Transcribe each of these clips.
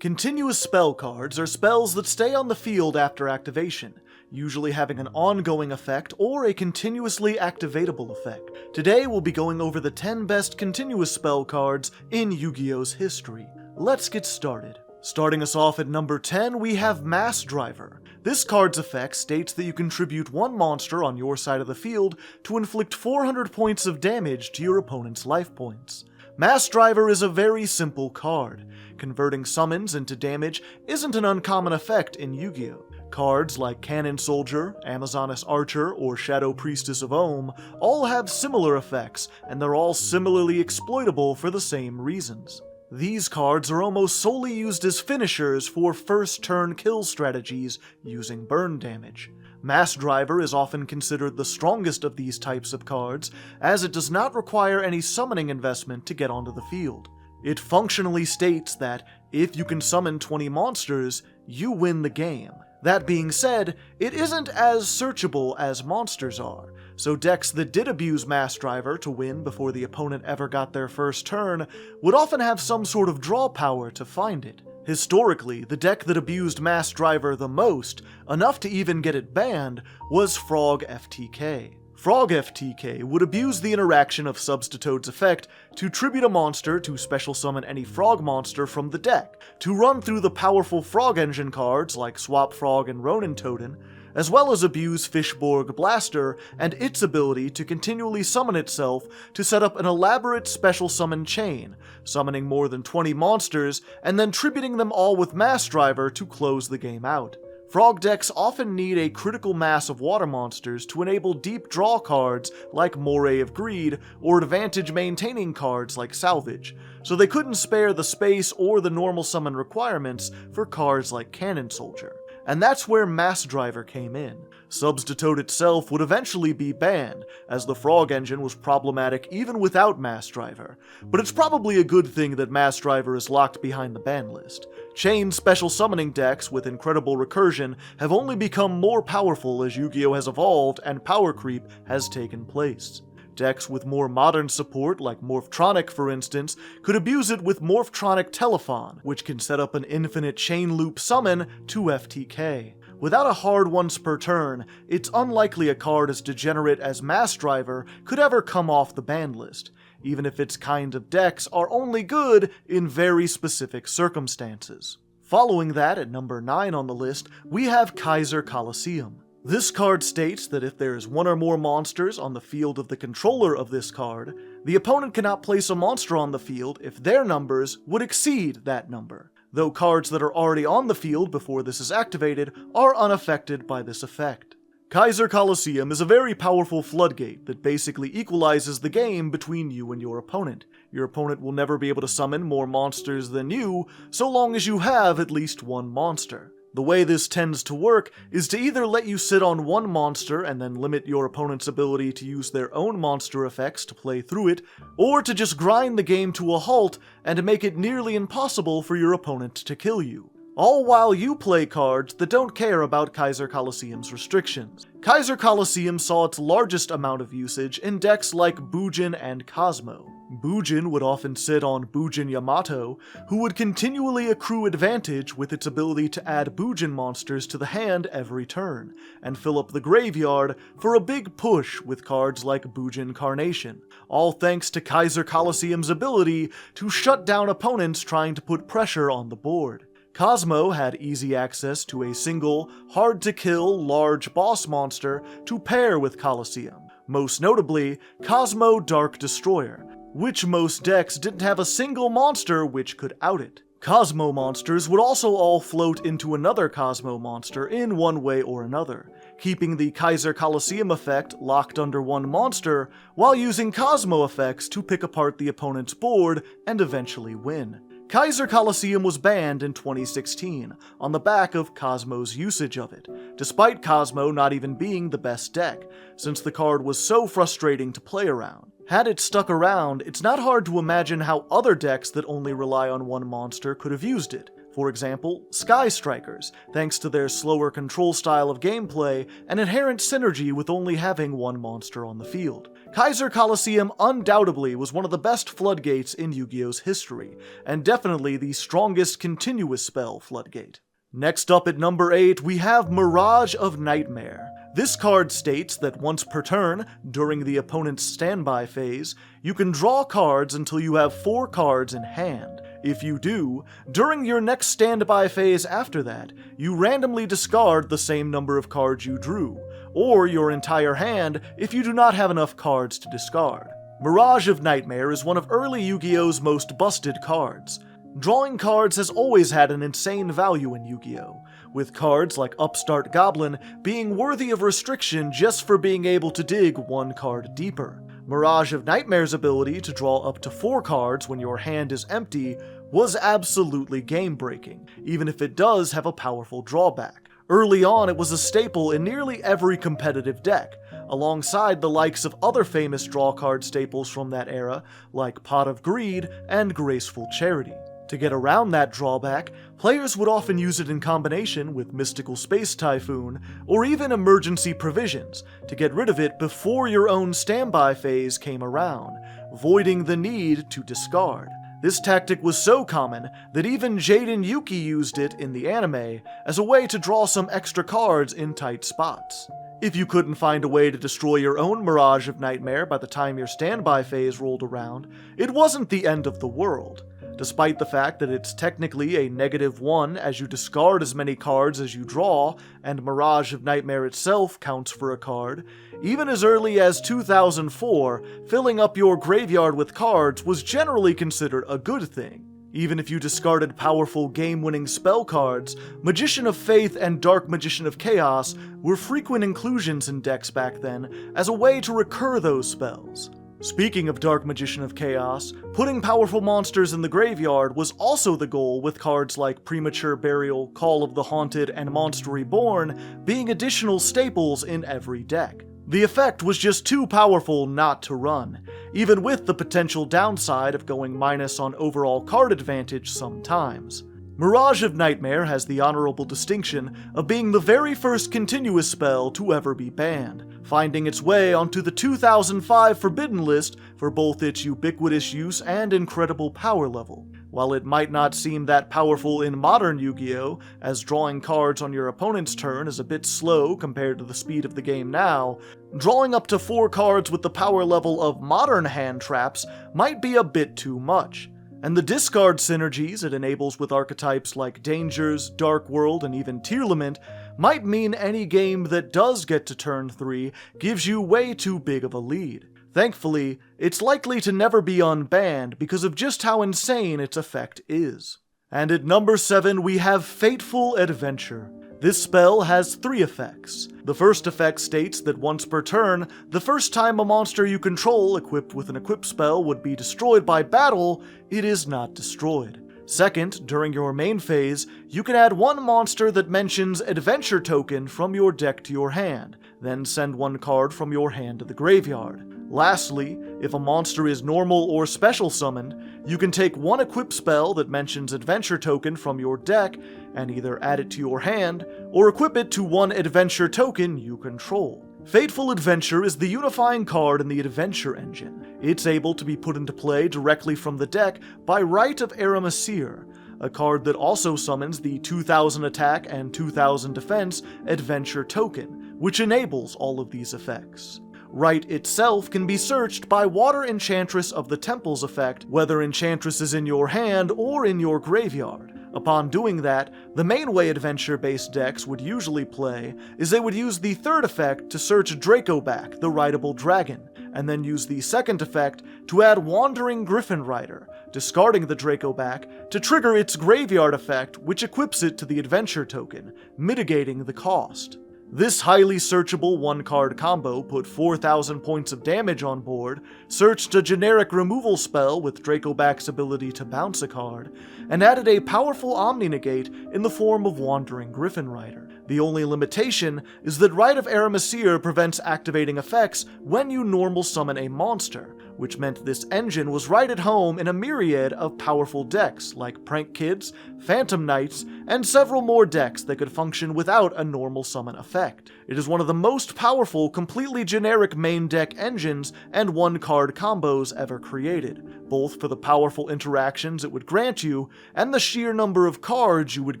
Continuous spell cards are spells that stay on the field after activation, usually having an ongoing effect or a continuously activatable effect. Today we'll be going over the 10 best continuous spell cards in Yu-Gi-Oh's history. Let's get started. Starting us off at number 10, we have Mass Driver. This card's effect states that you contribute one monster on your side of the field to inflict 400 points of damage to your opponent's life points. Mass Driver is a very simple card. Converting summons into damage isn't an uncommon effect in Yu-Gi-Oh! Cards like Cannon Soldier, Amazoness Archer, or Shadow Priestess of Ohm all have similar effects, and they're all similarly exploitable for the same reasons. These cards are almost solely used as finishers for first turn kill strategies using burn damage. Mass Driver is often considered the strongest of these types of cards, as it does not require any summoning investment to get onto the field. It functionally states that if you can summon 20 monsters, you win the game. That being said, it isn't as searchable as monsters are, so decks that did abuse Mass Driver to win before the opponent ever got their first turn would often have some sort of draw power to find it. Historically, the deck that abused Mass Driver the most, enough to even get it banned, was Frog FTK. Frog FTK would abuse the interaction of Substitoad's effect to tribute a monster to special summon any frog monster from the deck, to run through the powerful Frog Engine cards like Swap Frog and Ronin Totem, as well as abuse Fishborg Blaster and its ability to continually summon itself to set up an elaborate special summon chain, summoning more than 20 monsters and then tributing them all with Mass Driver to close the game out. Frog decks often need a critical mass of water monsters to enable deep draw cards like Moray of Greed or advantage maintaining cards like Salvage, so they couldn't spare the space or the normal summon requirements for cards like Cannon Soldier. And that's where Mass Driver came in. Substitoad itself would eventually be banned, as the Frog Engine was problematic even without Mass Driver, but it's probably a good thing that Mass Driver is locked behind the ban list. Chain special summoning decks with incredible recursion have only become more powerful as Yu-Gi-Oh! Has evolved and power creep has taken place. Decks with more modern support, like Morphtronic for instance, could abuse it with Morphtronic Telephon, which can set up an infinite chain loop summon to FTK. Without a hard once per turn, it's unlikely a card as degenerate as Mass Driver could ever come off the ban list, even if its kind of decks are only good in very specific circumstances. Following that, at number 9 on the list, we have Kaiser Colosseum. This card states that if there is one or more monsters on the field of the controller of this card, the opponent cannot place a monster on the field if their numbers would exceed that number, though cards that are already on the field before this is activated are unaffected by this effect. Kaiser Colosseum is a very powerful floodgate that basically equalizes the game between you and your opponent. Your opponent will never be able to summon more monsters than you, so long as you have at least one monster. The way this tends to work is to either let you sit on one monster and then limit your opponent's ability to use their own monster effects to play through it, or to just grind the game to a halt and make it nearly impossible for your opponent to kill you. All while you play cards that don't care about Kaiser Colosseum's restrictions. Kaiser Colosseum saw its largest amount of usage in decks like Bujin and Cosmo. Bujin would often sit on Bujin Yamato, who would continually accrue advantage with its ability to add Bujin monsters to the hand every turn, and fill up the graveyard for a big push with cards like Bujin Carnation, all thanks to Kaiser Colosseum's ability to shut down opponents trying to put pressure on the board. Cosmo had easy access to a single, hard-to-kill, large boss monster to pair with Colosseum, most notably Cosmo Dark Destroyer, which most decks didn't have a single monster which could out it. Cosmo monsters would also all float into another Cosmo monster in one way or another, keeping the Kaiser Colosseum effect locked under one monster, while using Cosmo effects to pick apart the opponent's board and eventually win. Kaiser Colosseum was banned in 2016, on the back of Cosmo's usage of it, despite Cosmo not even being the best deck, since the card was so frustrating to play around. Had it stuck around, it's not hard to imagine how other decks that only rely on one monster could have used it. For example, Sky Strikers, thanks to their slower control style of gameplay and inherent synergy with only having one monster on the field. Kaiser Colosseum undoubtedly was one of the best floodgates in Yu-Gi-Oh's history, and definitely the strongest continuous spell floodgate. Next up at number 8, we have Mirage of Nightmare. This card states that once per turn, during the opponent's standby phase, you can draw cards until you have 4 cards in hand. If you do, during your next standby phase after that, you randomly discard the same number of cards you drew, or your entire hand if you do not have enough cards to discard. Mirage of Nightmare is one of early Yu-Gi-Oh's most busted cards. Drawing cards has always had an insane value in Yu-Gi-Oh!, with cards like Upstart Goblin being worthy of restriction just for being able to dig 1 card deeper. Mirage of Nightmare's ability to draw up to 4 cards when your hand is empty was absolutely game-breaking, even if it does have a powerful drawback. Early on, it was a staple in nearly every competitive deck, alongside the likes of other famous draw card staples from that era, like Pot of Greed and Graceful Charity. To get around that drawback, players would often use it in combination with Mystical Space Typhoon, or even Emergency Provisions, to get rid of it before your own standby phase came around, voiding the need to discard. This tactic was so common that even Jaden Yuki used it in the anime as a way to draw some extra cards in tight spots. If you couldn't find a way to destroy your own Mirage of Nightmare by the time your standby phase rolled around, it wasn't the end of the world. Despite the fact that it's technically a -1 as you discard as many cards as you draw, and Mirage of Nightmare itself counts for a card, even as early as 2004, filling up your graveyard with cards was generally considered a good thing. Even if you discarded powerful game-winning spell cards, Magician of Faith and Dark Magician of Chaos were frequent inclusions in decks back then as a way to recur those spells. Speaking of Dark Magician of Chaos, putting powerful monsters in the graveyard was also the goal, with cards like Premature Burial, Call of the Haunted, and Monster Reborn being additional staples in every deck. The effect was just too powerful not to run, even with the potential downside of going minus on overall card advantage sometimes. Mirage of Nightmare has the honorable distinction of being the very first continuous spell to ever be banned, finding its way onto the 2005 Forbidden List for both its ubiquitous use and incredible power level. While it might not seem that powerful in modern Yu-Gi-Oh!, as drawing cards on your opponent's turn is a bit slow compared to the speed of the game now, drawing up to 4 cards with the power level of modern hand traps might be a bit too much. And the discard synergies it enables with archetypes like Dangers, Dark World, and even Tearlament might mean any game that does get to turn 3 gives you way too big of a lead. Thankfully, it's likely to never be unbanned because of just how insane its effect is. And at number 7 we have Fateful Adventure. This spell has 3 effects. The first effect states that once per turn, the first time a monster you control equipped with an equip spell would be destroyed by battle, it is not destroyed. Second, during your main phase, you can add 1 monster that mentions Adventure Token from your deck to your hand, then send 1 card from your hand to the graveyard. Lastly, if a monster is normal or special summoned, you can take 1 equip spell that mentions Adventure Token from your deck and either add it to your hand or equip it to 1 Adventure Token you control. Fateful Adventure is the unifying card in the Adventure engine. It's able to be put into play directly from the deck by Rite of Aramesir, a card that also summons the 2000 attack and 2000 defense Adventure Token, which enables all of these effects. Rite itself can be searched by Water Enchantress of the Temple's effect, whether Enchantress is in your hand or in your graveyard. Upon doing that, the main way adventure-based decks would usually play is they would use the third effect to search Dracoback, the Rideable Dragon, and then use the second effect to add Wandering Griffin Rider, discarding the Dracoback to trigger its graveyard effect, which equips it to the Adventure Token, mitigating the cost. This highly searchable 1-card combo put 4,000 points of damage on board, searched a generic removal spell with Dracoback's ability to bounce a card, and added a powerful Omni-Negate in the form of Wandering Griffin Rider. The only limitation is that Rite of Aramesir prevents activating effects when you normal summon a monster, which meant this engine was right at home in a myriad of powerful decks like Prank Kids, Phantom Knights, and several more decks that could function without a normal summon effect. It is one of the most powerful, completely generic main deck engines and one-card combos ever created, both for the powerful interactions it would grant you and the sheer number of cards you would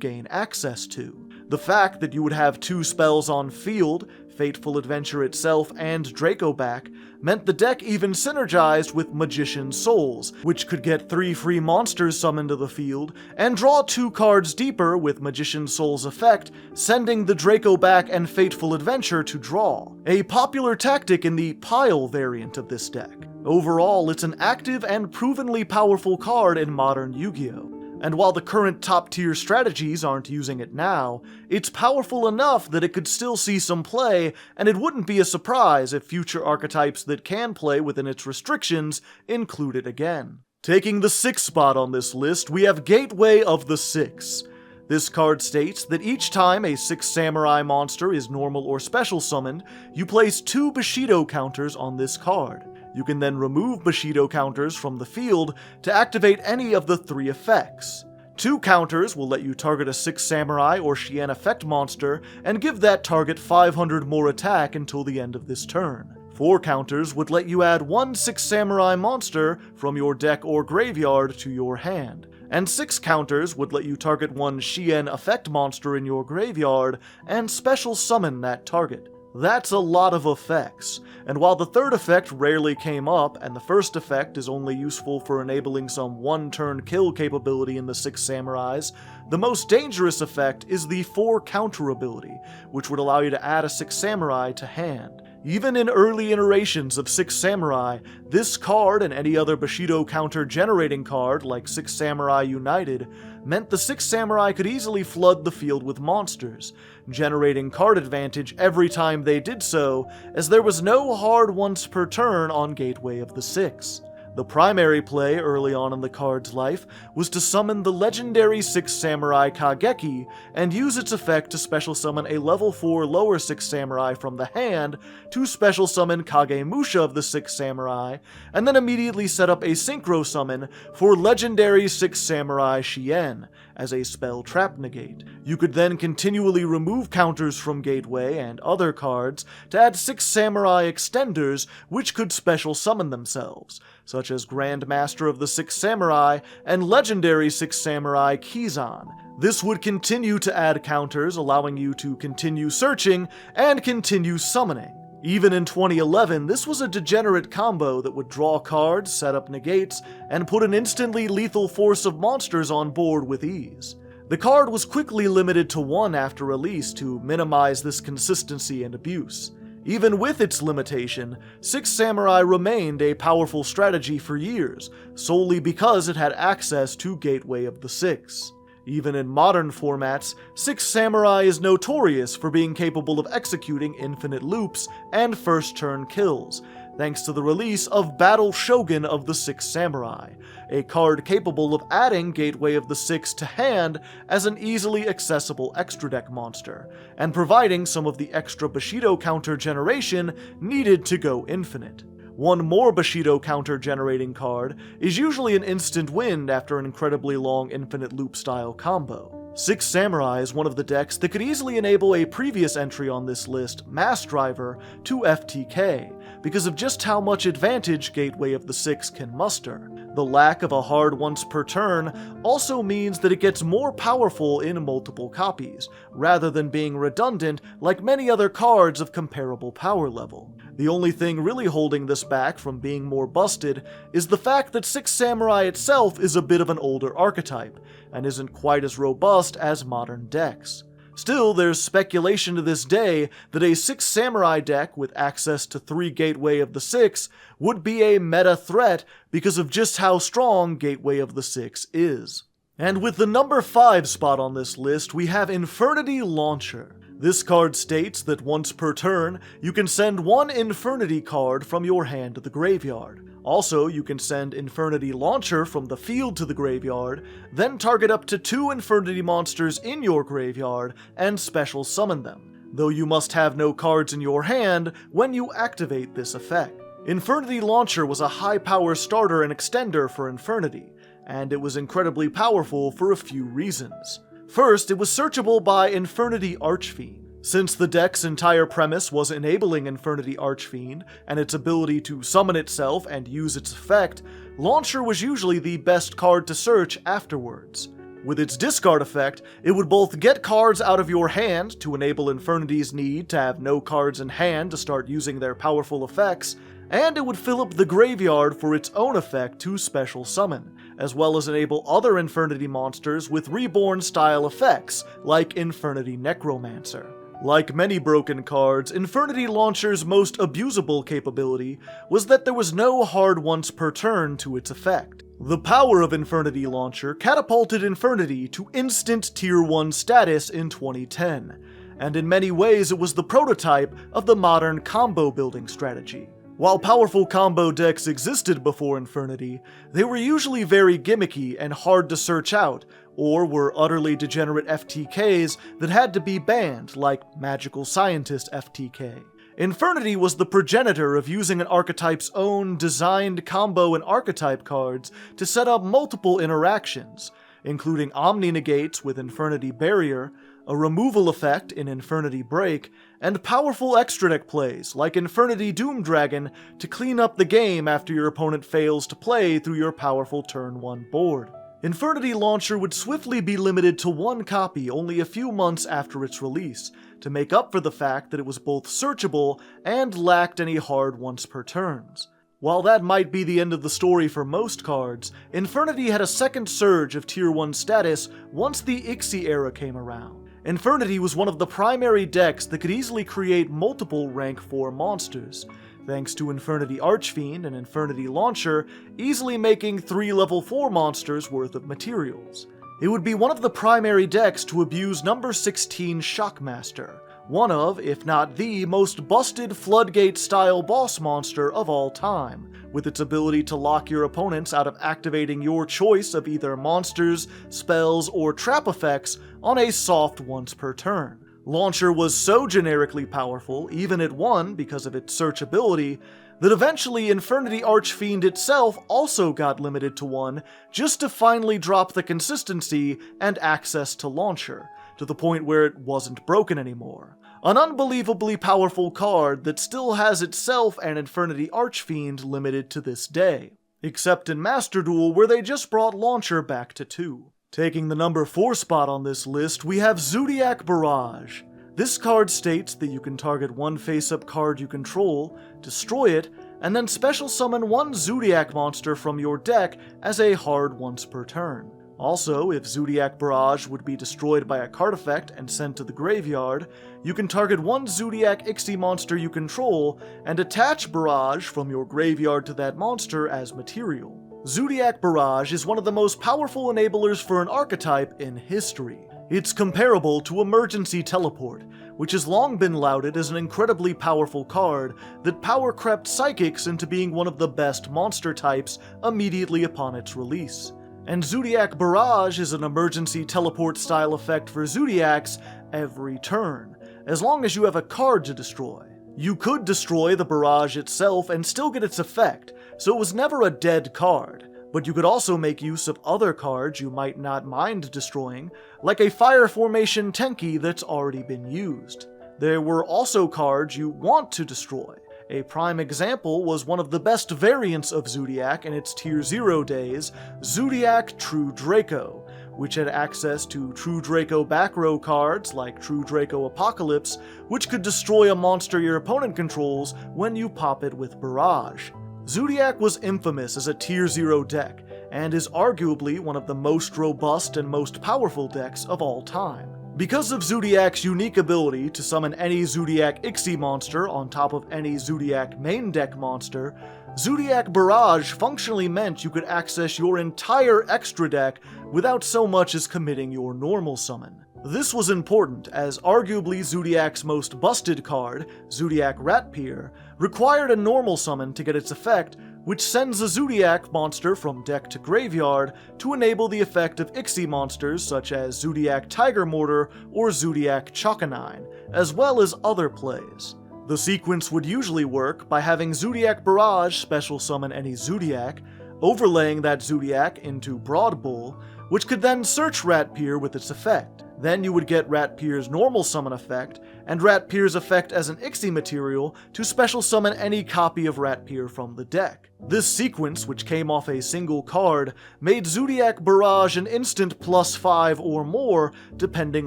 gain access to. The fact that you would have 2 spells on field, Fateful Adventure itself and Draco back, meant the deck even synergized with Magician's Souls, which could get 3 free monsters summoned to the field, and draw 2 cards deeper with Magician's Souls effect, sending the Draco back and Fateful Adventure to draw, a popular tactic in the pile variant of this deck. Overall, it's an active and provenly powerful card in modern Yu-Gi-Oh! And while the current top-tier strategies aren't using it now, it's powerful enough that it could still see some play, and it wouldn't be a surprise if future archetypes that can play within its restrictions include it again. Taking the 6th spot on this list, we have Gateway of the Six. This card states that each time a 6 samurai monster is normal or special summoned, you place 2 Bushido counters on this card. You can then remove Bushido counters from the field to activate any of the 3 effects. 2 counters will let you target a 6 samurai or Shien effect monster and give that target 500 more attack until the end of this turn. 4 counters would let you add 1 6 samurai monster from your deck or graveyard to your hand. And 6 counters would let you target 1 Shien effect monster in your graveyard and special summon that target. That's a lot of effects, and while the 3rd effect rarely came up, and the 1st effect is only useful for enabling some one-turn kill capability in the 6 samurais, the most dangerous effect is the 4 counter ability, which would allow you to add a 6 samurai to hand. Even in early iterations of 6 Samurai, this card and any other Bushido counter generating card like 6 Samurai United meant the 6 Samurai could easily flood the field with monsters, generating card advantage every time they did so, as there was no hard once per turn on Gateway of the Six. The primary play early on in the card's life was to summon the legendary 6 Samurai Kageki and use its effect to special summon a level 4 lower 6 Samurai from the hand to special summon Kagemusha of the 6 Samurai, and then immediately set up a synchro summon for legendary 6 Samurai Shien as a spell trap negate. You could then continually remove counters from Gateway and other cards to add 6 Samurai extenders which could special summon themselves, such as Grandmaster of the 6 Samurai and legendary 6 Samurai Kizan. This would continue to add counters, allowing you to continue searching and continue summoning. Even in 2011, this was a degenerate combo that would draw cards, set up negates, and put an instantly lethal force of monsters on board with ease. The card was quickly limited to 1 after release to minimize this consistency and abuse. Even with its limitation, 6 Samurai remained a powerful strategy for years, solely because it had access to Gateway of the Six. Even in modern formats, 6 Samurai is notorious for being capable of executing infinite loops and first-turn kills, thanks to the release of Battle Shogun of the 6 Samurai, a card capable of adding Gateway of the Six to hand as an easily accessible extra deck monster, and providing some of the extra Bushido counter generation needed to go infinite. One more Bushido counter generating card is usually an instant win after an incredibly long infinite loop style combo. 6 Samurai is one of the decks that could easily enable a previous entry on this list, Mass Driver, to FTK, because of just how much advantage Gateway of the Six can muster. The lack of a hard once per turn also means that it gets more powerful in multiple copies, rather than being redundant like many other cards of comparable power level. The only thing really holding this back from being more busted is the fact that 6 Samurai itself is a bit of an older archetype, and isn't quite as robust as modern decks. Still, there's speculation to this day that a 6 Samurai deck with access to 3 Gateway of the Six would be a meta threat because of just how strong Gateway of the Six is. And with the number 5 spot on this list, we have Infernity Launcher. This card states that once per turn, you can send 1 Infernity card from your hand to the graveyard. Also, you can send Infernity Launcher from the field to the graveyard, then target up to 2 Infernity monsters in your graveyard and special summon them, though you must have no cards in your hand when you activate this effect. Infernity Launcher was a high-power starter and extender for Infernity, and it was incredibly powerful for a few reasons. First, it was searchable by Infernity Archfiend. Since the deck's entire premise was enabling Infernity Archfiend and its ability to summon itself and use its effect, Launcher was usually the best card to search afterwards. With its discard effect, it would both get cards out of your hand to enable Infernity's need to have no cards in hand to start using their powerful effects, and it would fill up the graveyard for its own effect to special summon, as well as enable other Infernity monsters with Reborn-style effects, like Infernity Necromancer. Like many broken cards, Infernity Launcher's most abusable capability was that there was no hard once per turn to its effect. The power of Infernity Launcher catapulted Infernity to instant Tier 1 status in 2010, and in many ways it was the prototype of the modern combo building strategy. While powerful combo decks existed before Infernity, they were usually very gimmicky and hard to search out, or were utterly degenerate FTKs that had to be banned, like Magical Scientist FTK. Infernity was the progenitor of using an archetype's own designed combo and archetype cards to set up multiple interactions, including Omni-Negates with Infernity Barrier, a removal effect in Infernity Break, and powerful extra deck plays like Infernity Doom Dragon to clean up the game after your opponent fails to play through your powerful turn 1 board. Infernity Launcher would swiftly be limited to one copy only a few months after its release, to make up for the fact that it was both searchable and lacked any hard once per turns. While that might be the end of the story for most cards, Infernity had a second surge of Tier 1 status once the Ixie era came around. Infernity was one of the primary decks that could easily create multiple rank 4 monsters, thanks to Infernity Archfiend and Infernity Launcher easily making 3 level 4 monsters worth of materials. It would be one of the primary decks to abuse number 16 Shockmaster, one of, if not the, most busted Floodgate-style boss monster of all time, with its ability to lock your opponents out of activating your choice of either monsters, spells, or trap effects on a soft once per turn. Launcher was so generically powerful, even at 1 because of its searchability, that eventually Infernity Archfiend itself also got limited to 1 just to finally drop the consistency and access to Launcher, to the point where it wasn't broken anymore. An unbelievably powerful card that still has itself and Infernity Archfiend limited to this day, except in Master Duel where they just brought Launcher back to 2. Taking the number 4 spot on this list, we have Zoodiac Barrage. This card states that you can target one face-up card you control, destroy it, and then special summon one Zoodiac monster from your deck as a hard once per turn. Also, if Zoodiac Barrage would be destroyed by a card effect and sent to the graveyard, you can target one Zoodiac Ixie monster you control and attach Barrage from your graveyard to that monster as material. Zoodiac Barrage is one of the most powerful enablers for an archetype in history. It's comparable to Emergency Teleport, which has long been lauded as an incredibly powerful card that power-crept Psychics into being one of the best monster types immediately upon its release. And Zoodiac Barrage is an Emergency Teleport style effect for Zoodiacs every turn, as long as you have a card to destroy. You could destroy the Barrage itself and still get its effect, so it was never a dead card, but you could also make use of other cards you might not mind destroying, like a Fire Formation Tenki that's already been used. There were also cards you want to destroy. A prime example was one of the best variants of Zoodiac in its Tier 0 days, Zoodiac True Draco, which had access to True Draco back row cards like True Draco Apocalypse, which could destroy a monster your opponent controls when you pop it with Barrage. Zoodiac was infamous as a Tier 0 deck, and is arguably one of the most robust and most powerful decks of all time. Because of Zoodiac's unique ability to summon any Zoodiac Ixie monster on top of any Zoodiac main deck monster, Zoodiac Barrage functionally meant you could access your entire extra deck without so much as committing your normal summon. This was important, as arguably Zoodiac's most busted card, Zoodiac Ratpeer, required a normal summon to get its effect, which sends a Zoodiac monster from deck to graveyard to enable the effect of Ixie monsters such as Zoodiac Tiger Mortar or Zoodiac Chokanine, as well as other plays. The sequence would usually work by having Zoodiac Barrage special summon any Zoodiac, overlaying that Zoodiac into Broad Bull, which could then search Ratpier with its effect. Then you would get Ratpier's normal summon effect, and Ratpier's effect as an Ixie material to special summon any copy of Ratpier from the deck. This sequence, which came off a single card, made Zoodiac Barrage an instant +5 or more, depending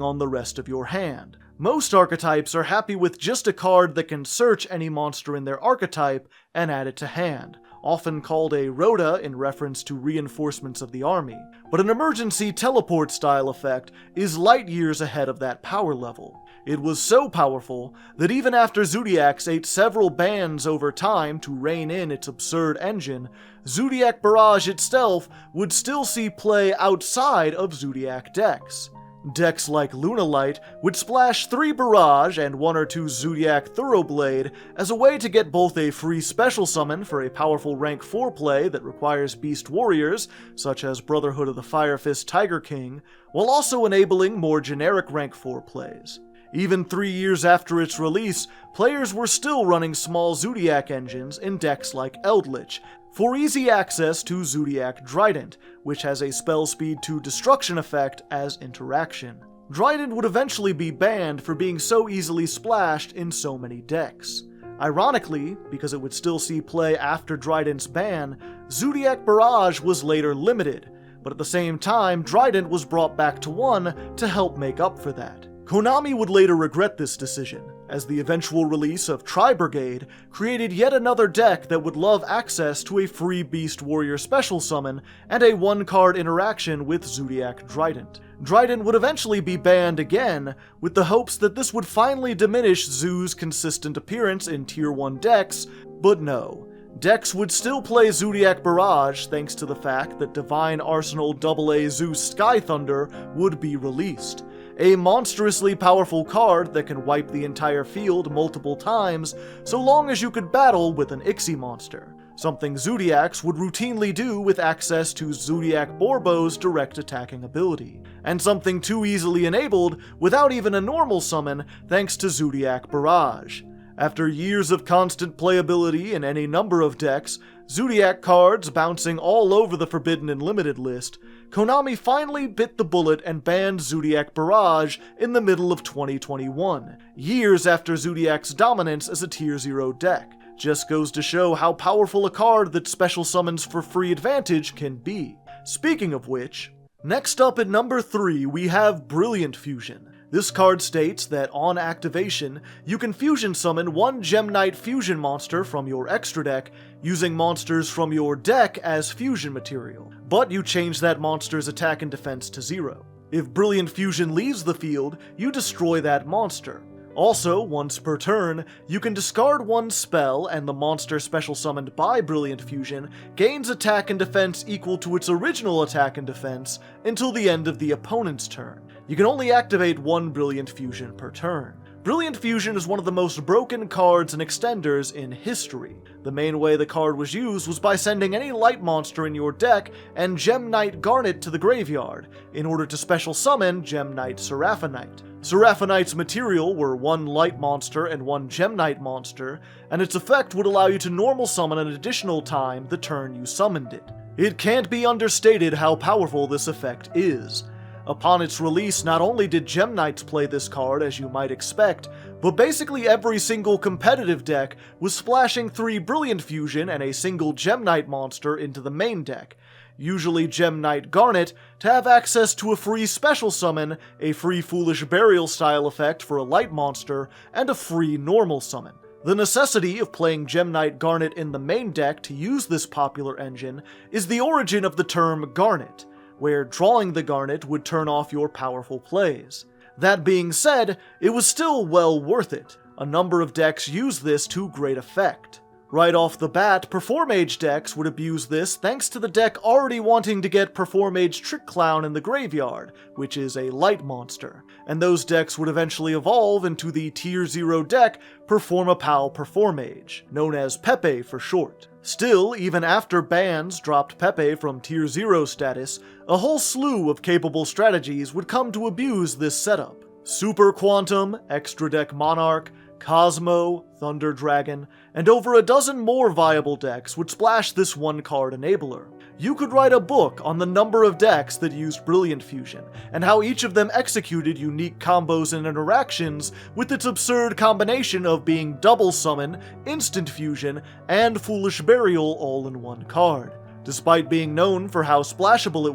on the rest of your hand. Most archetypes are happy with just a card that can search any monster in their archetype and add it to hand, often called a rota in reference to reinforcements of the army, but an emergency teleport style effect is light years ahead of that power level. It was so powerful that even after Zoodiacs ate several bans over time to rein in its absurd engine, Zoodiac Barrage itself would still see play outside of Zoodiac decks. Decks like Lunalight would splash 3 Barrage and 1 or 2 Zoodiac Thoroughblade as a way to get both a free special summon for a powerful rank 4 play that requires beast warriors, such as Brotherhood of the Fire Fist Tiger King, while also enabling more generic rank 4 plays. Even 3 years after its release, players were still running small Zoodiac engines in decks like Eldritch, for easy access to Zoodiac Trident, which has a spell speed to destruction effect as interaction. Trident would eventually be banned for being so easily splashed in so many decks. Ironically, because it would still see play after Trident's ban, Zoodiac Barrage was later limited, but at the same time Trident was brought back to 1 to help make up for that. Konami would later regret this decision, as the eventual release of Tri-Brigade created yet another deck that would love access to a free Beast Warrior special summon and a 1-card interaction with Zoodiac Trident. Trident would eventually be banned again, with the hopes that this would finally diminish Zoo's consistent appearance in Tier 1 decks, but no. Decks would still play Zoodiac Barrage thanks to the fact that Divine Arsenal AA Zeus Sky Thunder would be released. A monstrously powerful card that can wipe the entire field multiple times, so long as you could battle with an Ixie monster. Something Zoodiacs would routinely do with access to Zoodiac Borbo's direct attacking ability. And something too easily enabled without even a normal summon thanks to Zoodiac Barrage. After years of constant playability in any number of decks, Zoodiac cards bouncing all over the Forbidden and Limited list, Konami finally bit the bullet and banned Zoodiac Barrage in the middle of 2021, years after Zoodiac's dominance as a Tier 0 deck. Just goes to show how powerful a card that special summons for free advantage can be. Speaking of which, next up at number 3 we have Brilliant Fusion. This card states that on activation, you can fusion summon 1 Gem Knight fusion monster from your extra deck using monsters from your deck as fusion material, but you change that monster's attack and defense to 0. If Brilliant Fusion leaves the field, you destroy that monster. Also, once per turn, you can discard 1 spell and the monster special summoned by Brilliant Fusion gains attack and defense equal to its original attack and defense until the end of the opponent's turn. You can only activate 1 Brilliant Fusion per turn. Brilliant Fusion is one of the most broken cards and extenders in history. The main way the card was used was by sending any light monster in your deck and Gem Knight Garnet to the graveyard, in order to special summon Gem Knight Seraphonite. Seraphonite's material were 1 light monster and 1 Gem Knight monster, and its effect would allow you to normal summon an additional time the turn you summoned it. It can't be understated how powerful this effect is. Upon its release, not only did Gem Knights play this card as you might expect, but basically every single competitive deck was splashing 3 Brilliant Fusion and a single Gem Knight monster into the main deck, usually Gem Knight Garnet, to have access to a free special summon, a free Foolish Burial style effect for a light monster, and a free normal summon. The necessity of playing Gem Knight Garnet in the main deck to use this popular engine is the origin of the term Garnet, where drawing the Garnet would turn off your powerful plays. That being said, it was still well worth it. A number of decks use this to great effect. Right off the bat, Performage decks would abuse this thanks to the deck already wanting to get Performage Trick Clown in the graveyard, which is a light monster, and those decks would eventually evolve into the Tier 0 deck Performapal Performage, known as Pepe for short. Still, even after bans dropped Pepe from Tier 0 status, a whole slew of capable strategies would come to abuse this setup. Super Quantum, Extra Deck Monarch, Cosmo, Thunder Dragon, and over a dozen more viable decks would splash this one card enabler. You could write a book on the number of decks that used Brilliant Fusion, and how each of them executed unique combos and interactions with its absurd combination of being Double Summon, Instant Fusion, and Foolish Burial all in one card. Despite being known for how splashable it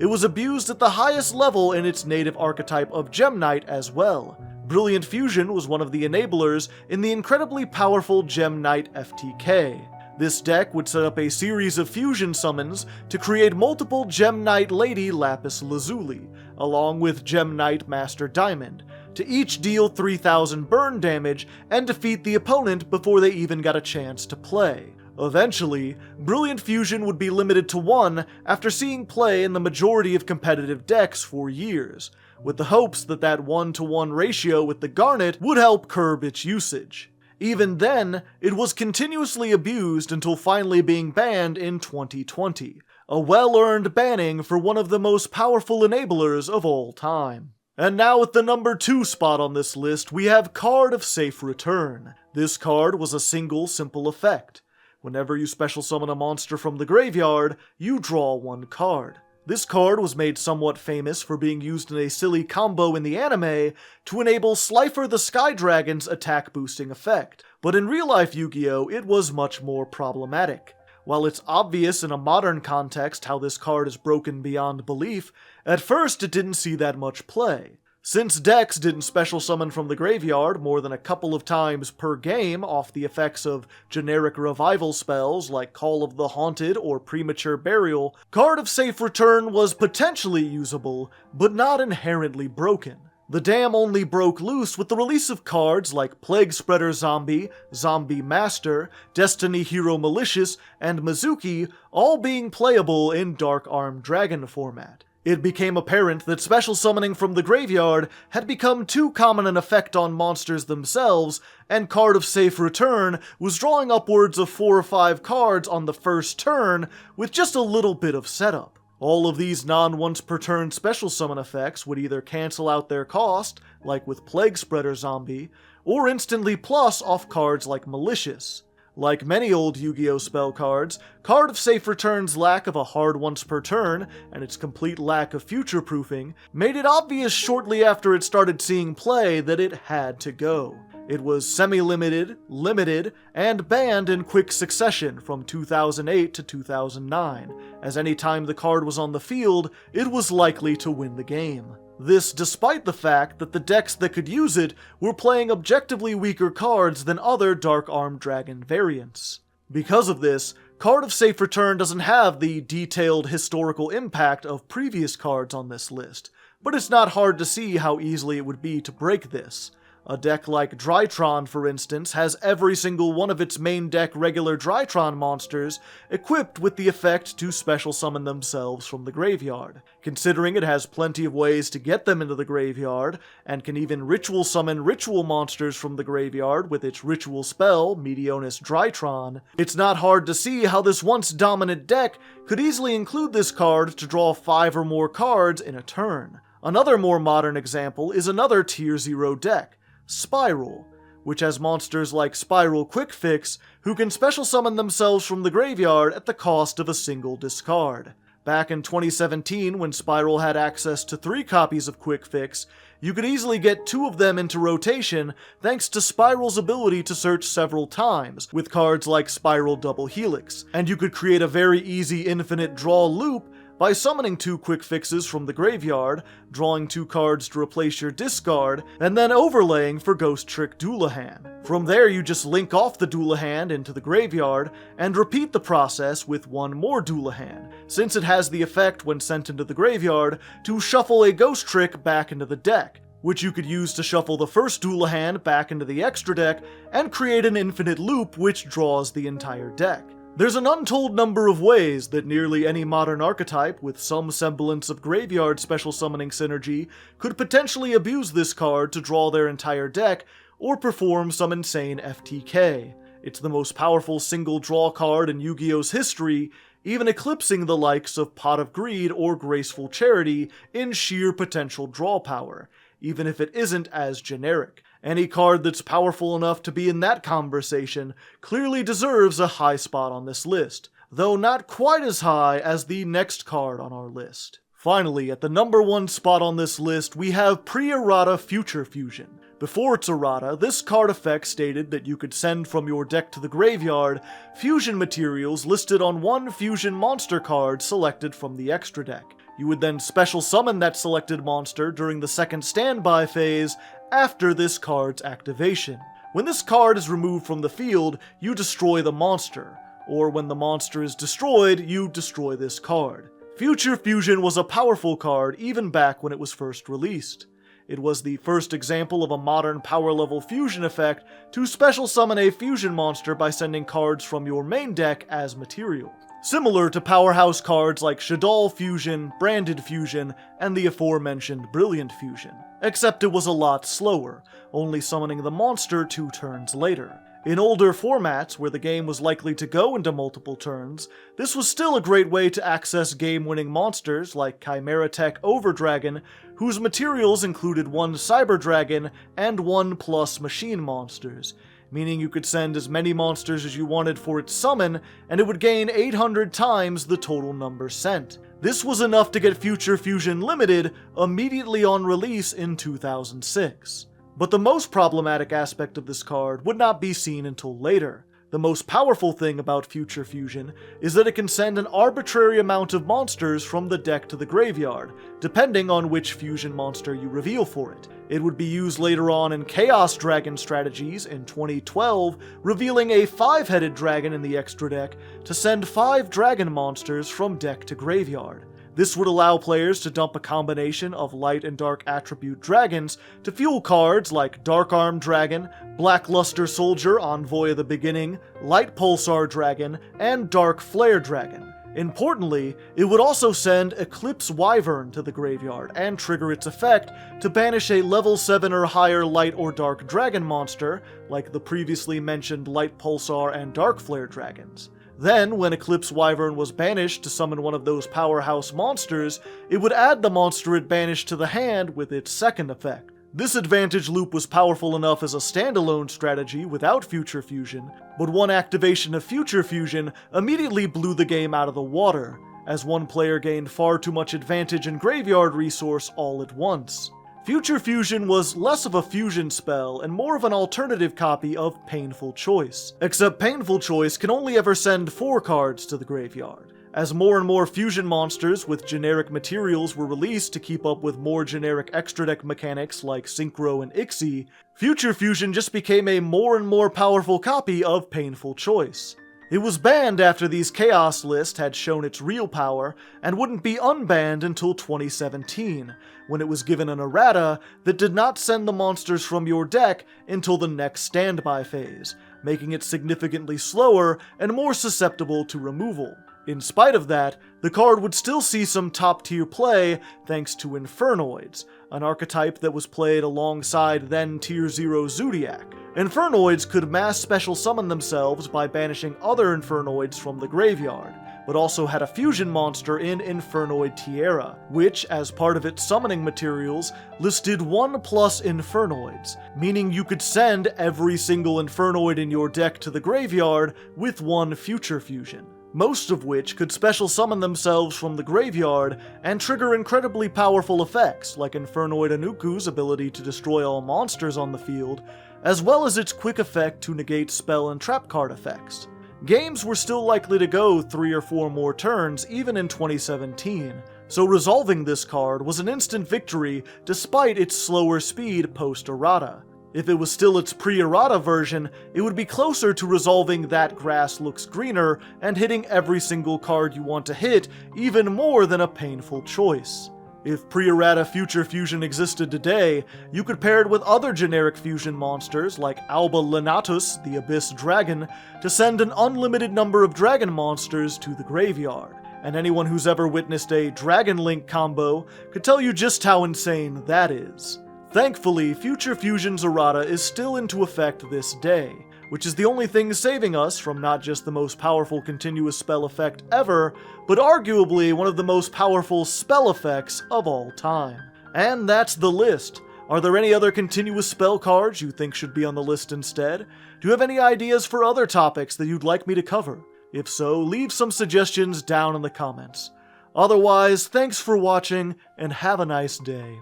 was abused at the highest level in its native archetype of Gem Knight as well. Brilliant Fusion was one of the enablers in the incredibly powerful Gem Knight FTK. This deck would set up a series of fusion summons to create multiple Gem Knight Lady Lapis Lazuli, along with Gem Knight Master Diamond, to each deal 3000 burn damage and defeat the opponent before they even got a chance to play. Eventually, Brilliant Fusion would be limited to 1 after seeing play in the majority of competitive decks for years, with the hopes that that 1-to-1 ratio with the Garnet would help curb its usage. Even then, it was continuously abused until finally being banned in 2020, a well-earned banning for one of the most powerful enablers of all time. And now at the number 2 spot on this list, we have Card of Safe Return. This card was a single simple effect. Whenever you special summon a monster from the graveyard, you draw 1 card. This card was made somewhat famous for being used in a silly combo in the anime to enable Slifer the Sky Dragon's attack boosting effect, but in real-life Yu-Gi-Oh! It was much more problematic. While it's obvious in a modern context how this card is broken beyond belief, at first it didn't see that much play. Since decks didn't special summon from the graveyard more than a couple of times per game off the effects of generic revival spells like Call of the Haunted or Premature Burial, Card of Safe Return was potentially usable, but not inherently broken. The dam only broke loose with the release of cards like Plague Spreader Zombie, Zombie Master, Destiny Hero Malicious, and Mizuki all being playable in Dark Armed Dragon format. It became apparent that special summoning from the graveyard had become too common an effect on monsters themselves, and Card of Safe Return was drawing upwards of 4 or 5 cards on the first turn with just a little bit of setup. All of these non-once-per-turn special summon effects would either cancel out their cost, like with Plague Spreader Zombie, or instantly plus off cards like Malicious. Like many old Yu-Gi-Oh! Spell cards, Card of Safe Return's lack of a hard once per turn, and its complete lack of future-proofing, made it obvious shortly after it started seeing play that it had to go. It was semi-limited, limited, and banned in quick succession from 2008 to 2009, as any time the card was on the field, it was likely to win the game. This despite the fact that the decks that could use it were playing objectively weaker cards than other Dark Armed Dragon variants. Because of this, Card of Safe Return doesn't have the detailed historical impact of previous cards on this list, but it's not hard to see how easily it would be to break this. A deck like Drytron, for instance, has every single one of its main deck regular Drytron monsters equipped with the effect to special summon themselves from the graveyard. Considering it has plenty of ways to get them into the graveyard, and can even ritual summon ritual monsters from the graveyard with its ritual spell, Meteonis Drytron, it's not hard to see how this once dominant deck could easily include this card to draw 5 or more cards in a turn. Another more modern example is another Tier 0 deck, Spiral, which has monsters like Spiral Quick Fix, who can special summon themselves from the graveyard at the cost of a single discard. Back in 2017, when Spiral had access to 3 copies of Quick Fix, you could easily get 2 of them into rotation thanks to Spiral's ability to search several times, with cards like Spiral Double Helix, and you could create a very easy infinite draw loop by summoning 2 quick fixes from the graveyard, drawing 2 cards to replace your discard, and then overlaying for Ghost Trick Doulahan. From there you just link off the Doulahan into the graveyard, and repeat the process with 1 more Doulahan, since it has the effect when sent into the graveyard to shuffle a Ghost Trick back into the deck, which you could use to shuffle the first Doulahan back into the extra deck, and create an infinite loop which draws the entire deck. There's an untold number of ways that nearly any modern archetype with some semblance of graveyard special summoning synergy could potentially abuse this card to draw their entire deck or perform some insane FTK. It's the most powerful single draw card in Yu-Gi-Oh's history, even eclipsing the likes of Pot of Greed or Graceful Charity in sheer potential draw power, even if it isn't as generic. Any card that's powerful enough to be in that conversation clearly deserves a high spot on this list, though not quite as high as the next card on our list. Finally, at the number 1 spot on this list, we have Pre-errata Future Fusion. Before its errata, this card effect stated that you could send from your deck to the graveyard fusion materials listed on one fusion monster card selected from the extra deck. You would then special summon that selected monster during the second standby phase after this card's activation. When this card is removed from the field, you destroy the monster, or when the monster is destroyed, you destroy this card. Future Fusion was a powerful card even back when it was first released. It was the first example of a modern power level fusion effect to special summon a fusion monster by sending cards from your main deck as material. Similar to powerhouse cards like Shaddoll Fusion, Branded Fusion, and the aforementioned Brilliant Fusion. Except it was a lot slower, only summoning the monster 2 turns later. In older formats, where the game was likely to go into multiple turns, this was still a great way to access game-winning monsters like Chimera Tech Overdragon, whose materials included 1 Cyber Dragon and 1+ machine monsters, meaning you could send as many monsters as you wanted for its summon, and it would gain 800 times the total number sent. This was enough to get Future Fusion Limited immediately on release in 2006. But the most problematic aspect of this card would not be seen until later. The most powerful thing about Future Fusion is that it can send an arbitrary amount of monsters from the deck to the graveyard, depending on which fusion monster you reveal for it. It would be used later on in Chaos Dragon strategies in 2012, revealing a 5-headed dragon in the extra deck to send 5 dragon monsters from deck to graveyard. This would allow players to dump a combination of light and dark attribute dragons to fuel cards like Dark Arm Dragon, Blackluster Soldier Envoy of the Beginning, Light Pulsar Dragon, and Dark Flare Dragon. Importantly, it would also send Eclipse Wyvern to the graveyard and trigger its effect to banish a level 7 or higher light or dark dragon monster, like the previously mentioned Light Pulsar and Dark Flare Dragons. Then, when Eclipse Wyvern was banished to summon one of those powerhouse monsters, it would add the monster it banished to the hand with its second effect. This advantage loop was powerful enough as a standalone strategy without Future Fusion, but one activation of Future Fusion immediately blew the game out of the water, as one player gained far too much advantage and graveyard resource all at once. Future Fusion was less of a fusion spell and more of an alternative copy of Painful Choice, except Painful Choice can only ever send 4 cards to the graveyard. As more and more fusion monsters with generic materials were released to keep up with more generic extra deck mechanics like Synchro and Ixie, Future Fusion just became a more and more powerful copy of Painful Choice. It was banned after these Chaos lists had shown its real power, and wouldn't be unbanned until 2017, when it was given an errata that did not send the monsters from your deck until the next standby phase, making it significantly slower and more susceptible to removal. In spite of that, the card would still see some top-tier play thanks to Infernoids, an archetype that was played alongside then Tier 0 Zoodiac. Infernoids could mass special summon themselves by banishing other Infernoids from the graveyard, but also had a fusion monster in Infernoid Tiara, which, as part of its summoning materials, listed 1+ Infernoids, meaning you could send every single Infernoid in your deck to the graveyard with 1 Future Fusion, most of which could special summon themselves from the graveyard and trigger incredibly powerful effects like Infernoid Anuku's ability to destroy all monsters on the field, as well as its quick effect to negate spell and trap card effects. Games were still likely to go 3 or 4 more turns even in 2017, so resolving this card was an instant victory despite its slower speed post-errata. If it was still its pre-errata version, it would be closer to resolving That Grass Looks Greener and hitting every single card you want to hit even more than a Painful Choice. If pre-errata Future Fusion existed today, you could pair it with other generic fusion monsters like Alba Lenatus, the Abyss Dragon, to send an unlimited number of dragon monsters to the graveyard. And anyone who's ever witnessed a Dragon Link combo could tell you just how insane that is. Thankfully, Future Fusion's errata is still into effect this day, which is the only thing saving us from not just the most powerful continuous spell effect ever, but arguably one of the most powerful spell effects of all time. And that's the list. Are there any other continuous spell cards you think should be on the list instead? Do you have any ideas for other topics that you'd like me to cover? If so, leave some suggestions down in the comments. Otherwise, thanks for watching, and have a nice day.